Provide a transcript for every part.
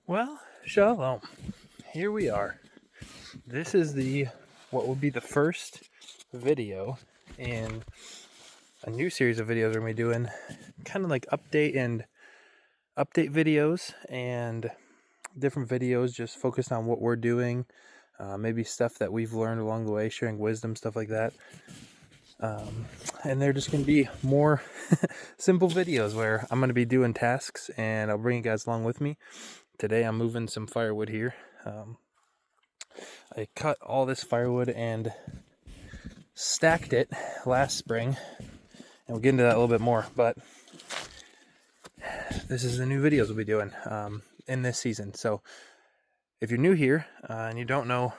Well, shalom. Here we are. This is what would be the first video in a new series of videos we're going to be doing, kind of like update videos and different videos just focused on what we're doing, maybe stuff that we've learned along the way, sharing wisdom, stuff like that. And they're just going to be more simple videos where I'm going to be doing tasks and I'll bring you guys along with me. Today I'm moving some firewood here. I cut all this firewood and stacked it last spring, and we'll get into that a little bit more, but this is the new videos we'll be doing in this season. So if you're new here and you don't know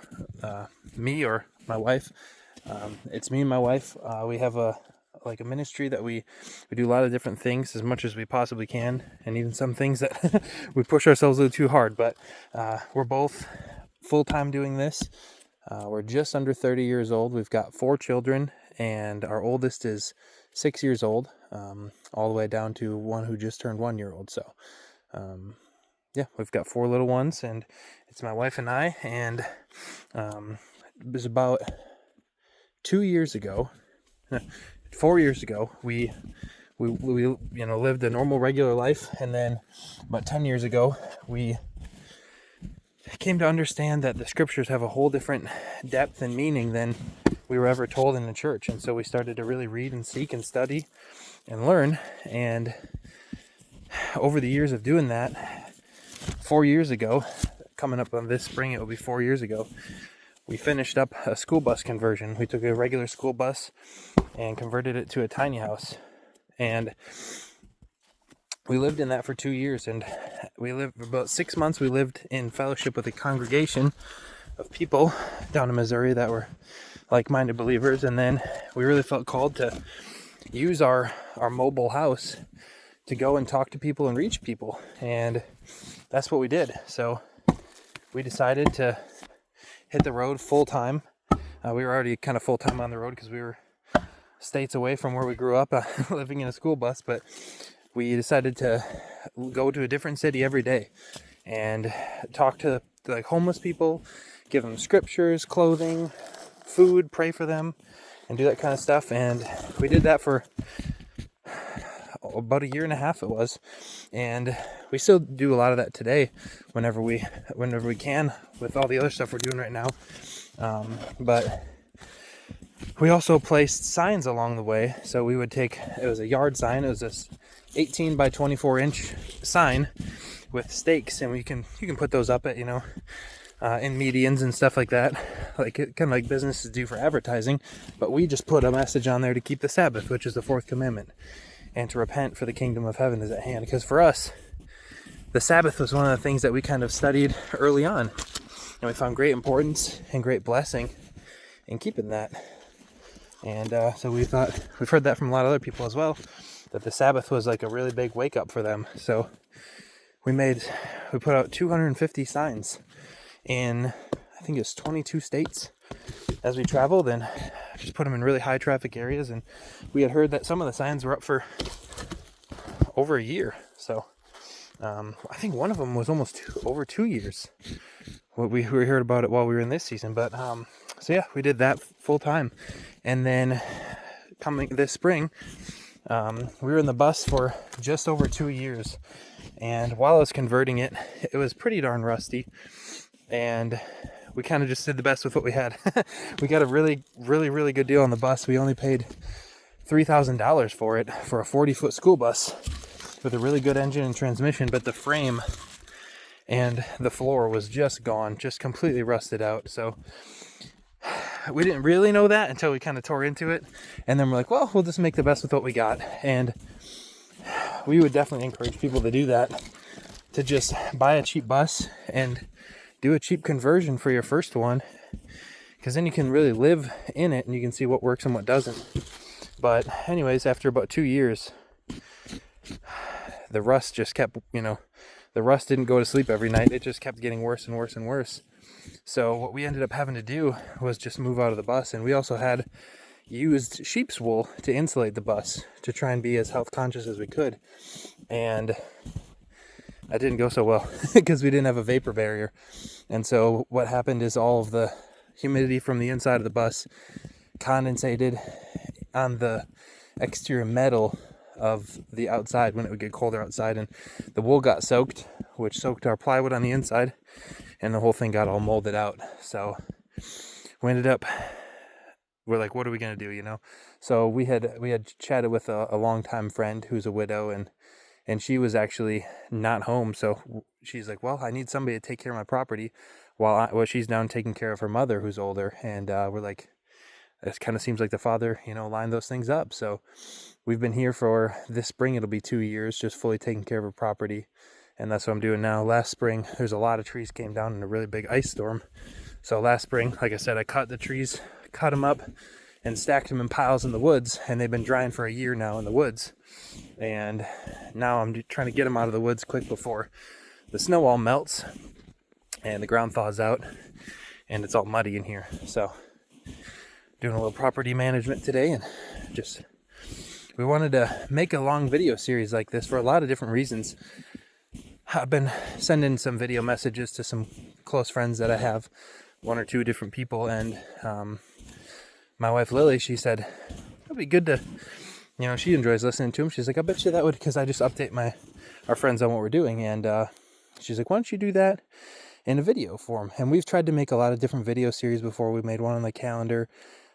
me or my wife, it's me and my wife. We have a ministry that we do a lot of different things as much as we possibly can, and even some things that we push ourselves a little too hard, but we're both full-time doing this. We're just under 30 years old. We've got 4 children, and our oldest is 6 years old, all the way down to one who just turned 1 year old. So yeah, we've got 4 little ones, and it's my wife and I. And it was about 2 years ago, 4 years ago, we lived a normal regular life, and then about 10 years ago we came to understand that the scriptures have a whole different depth and meaning than we were ever told in the church. And so we started to really read and seek and study and learn. And over the years of doing that, 4 years ago, coming up on this spring, it will be 4 years ago, we finished up a school bus conversion. We took a regular school bus and converted it to a tiny house. And we lived in that for 2 years, and we lived about 6 months. We lived in fellowship with a congregation of people down in Missouri that were like-minded believers, and then we really felt called to use our mobile house to go and talk to people and reach people, and that's what we did. So we decided to hit the road full-time. We were already kind of full-time on the road because we were states away from where we grew up, living in a school bus, but we decided to go to a different city every day and talk to like homeless people, give them scriptures, clothing, food, pray for them, and do that kind of stuff. And we did that for about 1.5 years it was, and we still do a lot of that today whenever we can, with all the other stuff we're doing right now. But we also placed signs along the way. So we would take, it was a yard sign, it was this 18 by 24 inch sign with stakes, and you can put those up at in medians and stuff like that, like kind of like businesses do for advertising. But we just put a message on there to keep the Sabbath, which is the 4th commandment, and to repent, for the kingdom of heaven is at hand. Because for us, the Sabbath was one of the things that we kind of studied early on, and we found great importance and great blessing in keeping that. And so we thought, we've heard that from a lot of other people as well, that the Sabbath was like a really big wake up for them. So we put out 250 signs in, I think it's 22 states as we traveled, and just put them in really high traffic areas. And we had heard that some of the signs were up for over a year. So I think one of them was almost over 2 years. We heard about it while we were in this season. But so yeah, we did that full time. And then coming this spring, we were in the bus for just over 2 years. And while I was converting it, it was pretty darn rusty. And we kind of just did the best with what we had. We got a really, really, really good deal on the bus. We only paid $3,000 for it, for a 40-foot school bus with a really good engine and transmission. But the frame and the floor was just gone, just completely rusted out. So we didn't really know that until we kind of tore into it. And then we're like, well, we'll just make the best with what we got. And we would definitely encourage people to do that, to just buy a cheap bus and do a cheap conversion for your first one, because then you can really live in it and you can see what works and what doesn't. But anyways, after about 2 years, the rust just kept, the rust didn't go to sleep every night. It just kept getting worse and worse and worse. So what we ended up having to do was just move out of the bus. And we also had used sheep's wool to insulate the bus, to try and be as health conscious as we could. And that didn't go so well because we didn't have a vapor barrier. And so what happened is all of the humidity from the inside of the bus condensated on the exterior metal of the outside when it would get colder outside, and the wool got soaked, which soaked our plywood on the inside, and the whole thing got all molded out. So we ended up, we're like, what are we gonna do, you know? So we had chatted with a longtime friend who's a widow, and she was actually not home. So she's like, well, I need somebody to take care of my property while she's down taking care of her mother who's older. And we're like, this kind of seems like the Father, you know, lined those things up. So we've been here for this spring. It'll be 2 years, just fully taking care of her property. And that's what I'm doing now. Last spring, there's a lot of trees came down in a really big ice storm. So last spring, like I said, I cut the trees, cut them up, and stacked them in piles in the woods. And they've been drying for a year now in the woods. And now I'm trying to get them out of the woods quick before the snow all melts and the ground thaws out and it's all muddy in here. So doing a little property management today, and just, we wanted to make a long video series like this for a lot of different reasons. I've been sending some video messages to some close friends that I have, 1 or 2 different people, and my wife Lily, she said it'd be good to, you know, she enjoys listening to them. She's like, I bet you that would, because I just update our friends on what we're doing, and she's like, why don't you do that in a video form? And we've tried to make a lot of different video series before. We made one on the calendar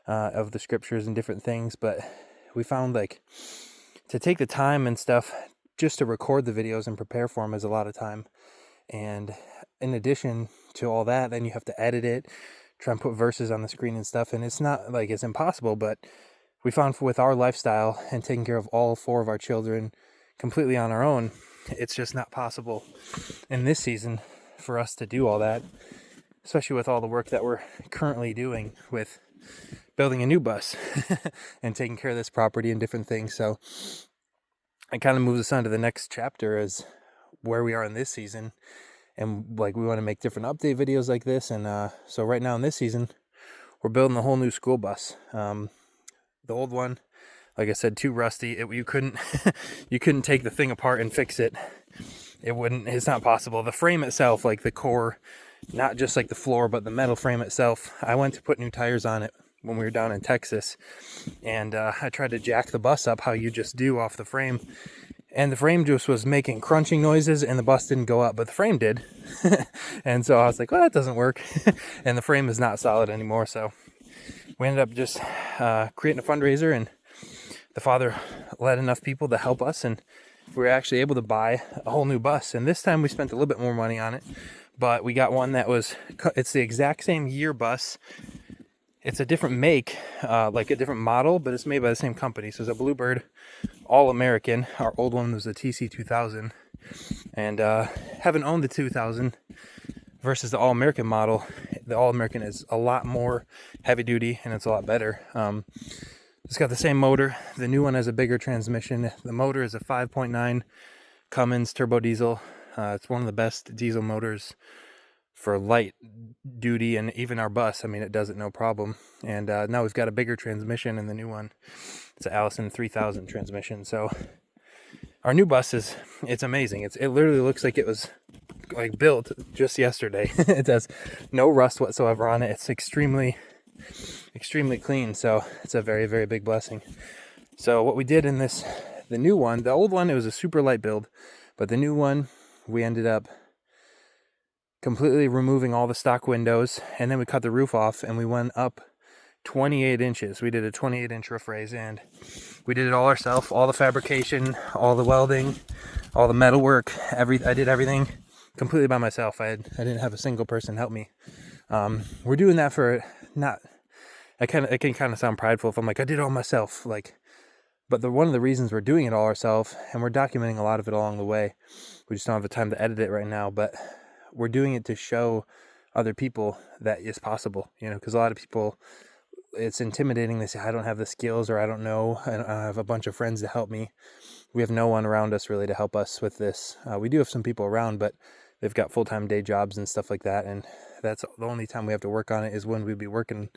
of the scriptures and different things, but we found like to take the time and stuff just to record the videos and prepare for them is a lot of time. And in addition to all that, then you have to edit it, try and put verses on the screen and stuff. And it's not like it's impossible, but we found with our lifestyle and taking care of all 4 of our children completely on our own, it's just not possible in this season for us to do all that, especially with all the work that we're currently doing with building a new bus and taking care of this property and different things. So it kind of moves us on to the next chapter as where we are in this season. And like, we want to make different update videos like this. And so right now in this season, we're building a whole new school bus. The old one, like I said, too rusty. You couldn't you couldn't take the thing apart and fix it. It's not possible. The frame itself, like the core, not just like the floor, but the metal frame itself, I went to put new tires on it when we were down in Texas, and I tried to jack the bus up how you just do off the frame, and the frame just was making crunching noises, and the bus didn't go up, but the frame did. And so I was like, well, that doesn't work. And the frame is not solid anymore. So we ended up just creating a fundraiser, and the Father led enough people to help us, and we were actually able to buy a whole new bus. And this time we spent a little bit more money on it, but we got one that it's the exact same year bus. It's a different make, like a different model, but it's made by the same company. So it's a Bluebird All-American. Our old one was a TC2000. And haven't owned the 2000 versus the All-American model. The All-American is a lot more heavy-duty, and it's a lot better. It's got the same motor. The new one has a bigger transmission. The motor is a 5.9 Cummins turbo diesel. It's one of the best diesel motors for light duty, and even our bus, I mean, it does it no problem. And now we've got a bigger transmission in the new one. It's an Allison 3000 transmission. So our new bus it's amazing. It literally looks like it was like built just yesterday. It has no rust whatsoever on it. It's extremely clean. So it's a very, very big blessing. So what we did in the new one, the old one, it was a super light build, but the new one, we ended up completely removing all the stock windows, and then we cut the roof off, and we went up 28 inches. We did a 28-inch roof raise, and we did it all ourselves, all the fabrication, all the welding, all the metal work. I did everything completely by myself. I didn't have a single person help me. We're doing that for not, it can kind of sound prideful if I'm like, I did it all myself, like, but one of the reasons we're doing it all ourselves, and we're documenting a lot of it along the way, we just don't have the time to edit it right now, but we're doing it to show other people that it's possible, you know, because a lot of people, it's intimidating. They say, I don't have the skills, or I don't know. I don't have a bunch of friends to help me. We have no one around us really to help us with this. We do have some people around, but they've got full-time day jobs and stuff like that. And that's the only time we have to work on it is when we'd be working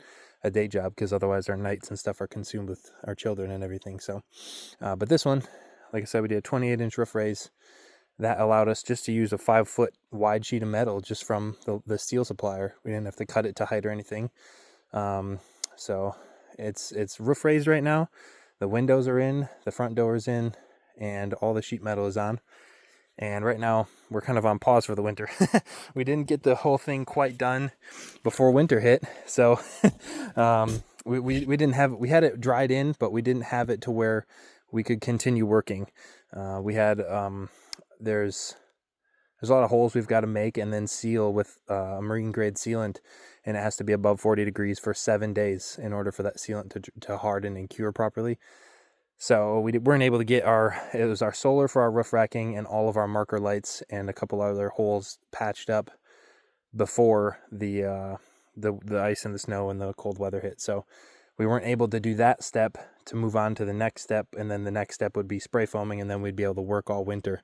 a day job, because otherwise our nights and stuff are consumed with our children and everything. So, but this one, like I said, we did a 28-inch roof raise. that allowed us just to use a 5-foot wide sheet of metal just from the steel supplier. We didn't have to cut it to height or anything. So it's roof raised right now. The windows are in, the front door is in, and all the sheet metal is on. And right now we're kind of on pause for the winter. We didn't get the whole thing quite done before winter hit. So we didn't have, we had it dried in, but we didn't have it to where we could continue working. We had, there's a lot of holes we've got to make and then seal with a marine grade sealant, and it has to be above 40 degrees for 7 days in order for that sealant to harden and cure properly. So we weren't able to get it was our solar for our roof racking and all of our marker lights and a couple other holes patched up before the ice and the snow and the cold weather hit. So we weren't able to do that step to move on to the next step, and then the next step would be spray foaming, and then we'd be able to work all winter.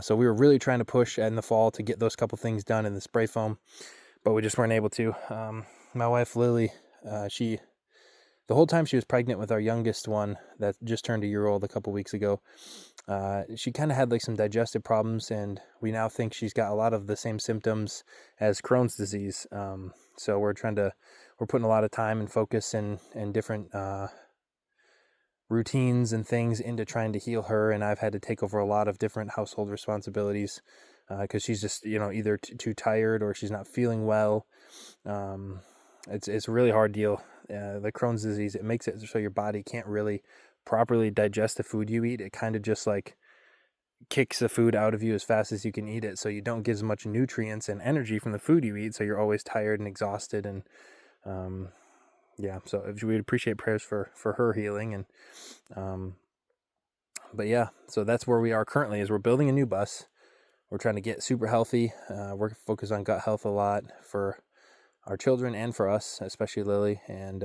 So we were really trying to push in the fall to get those couple things done in the spray foam, but we just weren't able to. My wife Lily, the whole time she was pregnant with our youngest one that just turned a year old a couple weeks ago, she kind of had like some digestive problems, and we now think she's got a lot of the same symptoms as Crohn's disease. So we're putting a lot of time and focus and different routines and things into trying to heal her. And I've had to take over a lot of different household responsibilities because she's just, either too tired or she's not feeling well. It's a really hard deal. The Crohn's disease, it makes it so your body can't really properly digest the food you eat. It kind of just like kicks the food out of you as fast as you can eat it, so you don't get as much nutrients and energy from the food you eat, so you're always tired and exhausted. And so we'd appreciate prayers for her healing. And but yeah, so that's where we are currently, is we're building a new bus. We're trying to get super healthy. We're focused on gut health a lot for our children and for us, especially Lily. And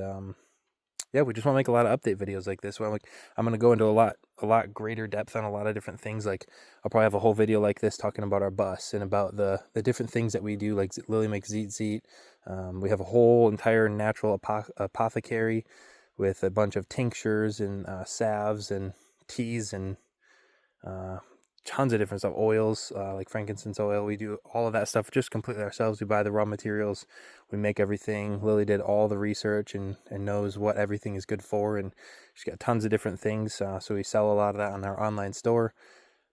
we just want to make a lot of update videos like this. I'm going to go into a lot greater depth on a lot of different things. Like I'll probably have a whole video like this talking about our bus and about the different things that we do. Like Lily makes zeet. We have a whole entire natural apothecary with a bunch of tinctures and salves and teas and tons of different stuff, oils, like frankincense oil. We do all of that stuff just completely ourselves. We buy the raw materials, we make everything. Lily did all the research and knows what everything is good for, and she's got tons of different things. So we sell a lot of that on our online store.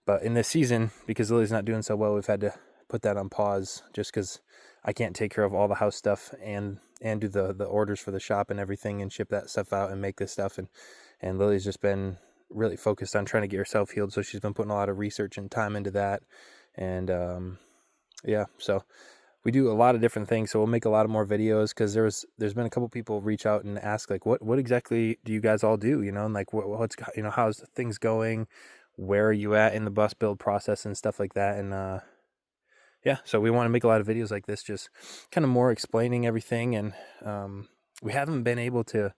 But in this season, because Lily's not doing so well, we've had to put that on pause just because I can't take care of all the house stuff and do the orders for the shop and everything and ship that stuff out and make this stuff. And Lily's just been really focused on trying to get herself healed, so she's been putting a lot of research and time into that. And so we do a lot of different things. So we'll make a lot of more videos, because there's been a couple people reach out and ask like, what exactly do you guys all do, and like what's how's things going, where are you at in the bus build process and stuff like that. And so we want to make a lot of videos like this, just kind of more explaining everything. And we haven't been able to,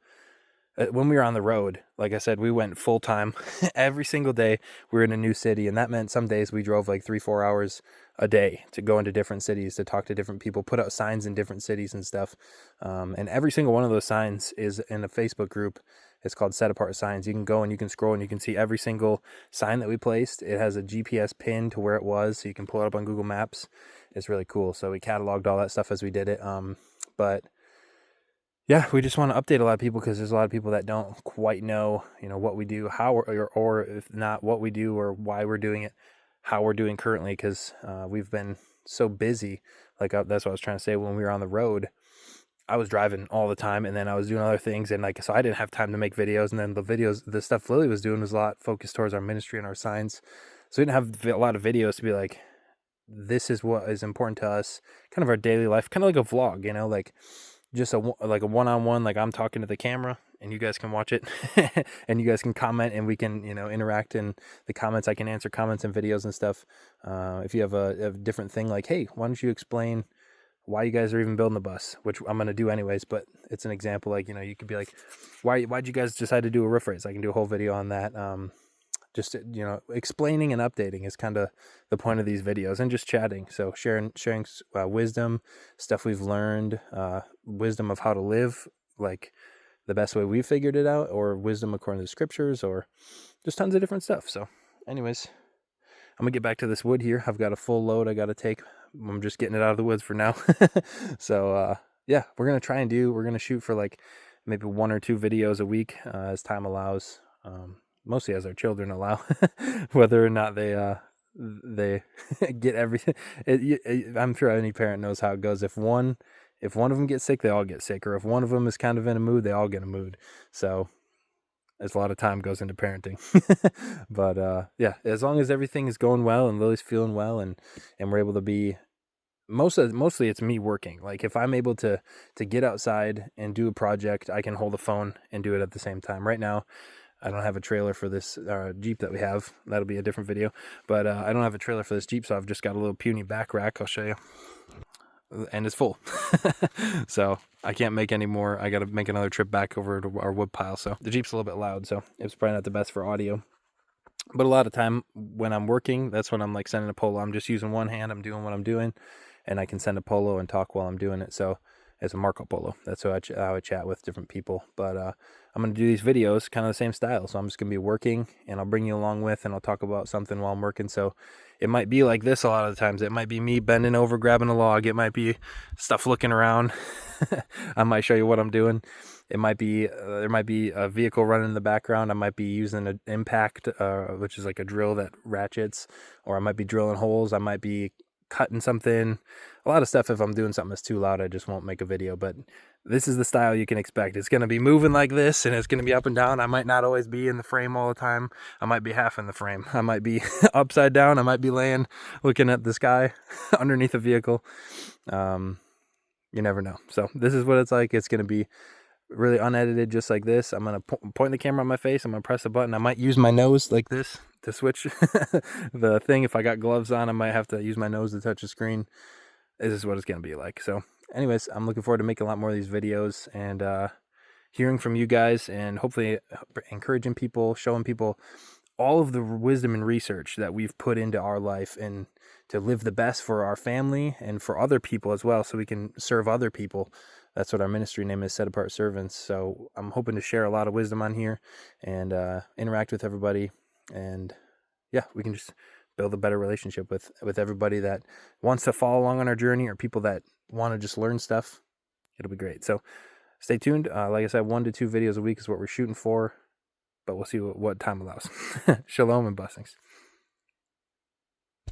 when we were on the road, like I said, we went full time every single day. We were in a new city, and that meant some days we drove like 3-4 hours a day to go into different cities, to talk to different people, put out signs in different cities and stuff. And every single one of those signs is in a Facebook group. It's called Set Apart Signs. You can go and you can scroll and you can see every single sign that we placed. It has a GPS pin to where it was, so you can pull it up on Google Maps. It's really cool. So we cataloged all that stuff as we did it. But yeah, we just want to update a lot of people, because there's a lot of people that don't quite know, what we do, how, or if not what we do or why we're doing it, how we're doing currently, because we've been so busy. Like that's what I was trying to say. When we were on the road, I was driving all the time, and then I was doing other things, and so I didn't have time to make videos. And then the stuff Lily was doing was a lot focused towards our ministry and our signs, so we didn't have a lot of videos to be like, this is what is important to us, kind of our daily life, kind of like a vlog, like just a one-on-one, like I'm talking to the camera and you guys can watch it and you guys can comment, and we can, interact in the comments. I can answer comments and videos and stuff. If you have a different thing, like, hey, why don't you explain why you guys are even building the bus, which I'm going to do anyways, but it's an example. Like, you could be like, why'd you guys decide to do a roof raise? I can do a whole video on that. Just, explaining and updating is kind of the point of these videos, and just chatting. So sharing wisdom, stuff we've learned, wisdom of how to live, like the best way we figured it out, or wisdom according to the scriptures, or just tons of different stuff. So anyways, I'm gonna get back to this wood here. I've got a full load I got to take. I'm just getting it out of the woods for now. So yeah, we're gonna shoot for like maybe 1 or 2 videos a week as time allows. Mostly as our children allow, whether or not they get everything. I'm sure any parent knows how it goes. If one of them gets sick, they all get sick, or if one of them is kind of in a mood, they all get a mood. So there's a lot of time goes into parenting. But yeah, as long as everything is going well and Lily's feeling well, and we're able to be mostly it's me working. Like if I'm able to get outside and do a project, I can hold the phone and do it at the same time. Right now, I don't have a trailer for this Jeep that we have. That'll be a different video. But I don't have a trailer for this Jeep, so I've just got a little puny back rack. I'll show you. And it's full. So I can't make any more. I got to make another trip back over to our wood pile. So the Jeep's a little bit loud, so it's probably not the best for audio. But a lot of time when I'm working, that's when I'm like sending a polo. I'm just using one hand. I'm doing what I'm doing, and I can send a polo and talk while I'm doing it. So it's a Marco Polo. That's how I chat with different people. But I'm going to do these videos kind of the same style. So I'm just going to be working, and I'll bring you along with, and I'll talk about something while I'm working. So it might be like this a lot of the times. It might be me bending over, grabbing a log. It might be stuff looking around. I might show you what I'm doing. It might be, there might be a vehicle running in the background. I might be using an impact, which is like a drill that ratchets, or I might be drilling holes. I might be cutting something. A lot of stuff, if I'm doing something that's too loud, I just won't make a video. But this is the style you can expect. It's going to be moving like this, and it's going to be up and down. I might not always be in the frame all the time. I might be half in the frame. I might be upside down. I might be laying, looking at the sky underneath a vehicle. You never know. So this is what it's like. It's going to be really unedited, just like this. I'm going to point the camera on my face. I'm going to press a button. I might use my nose like this to switch the thing. If I got gloves on, I might have to use my nose to touch the screen. This is what it's going to be like. So anyways, I'm looking forward to making a lot more of these videos, and hearing from you guys, and hopefully encouraging people, showing people all of the wisdom and research that we've put into our life, and to live the best for our family and for other people as well, so we can serve other people. That's what our ministry name is, Set Apart Servants. So I'm hoping to share a lot of wisdom on here, and interact with everybody, and yeah, we can just build a better relationship with everybody that wants to follow along on our journey, or people that want to just learn stuff. It'll be great. So stay tuned. Like I said, 1 to 2 videos a week is what we're shooting for, but we'll see what time allows. Shalom and blessings.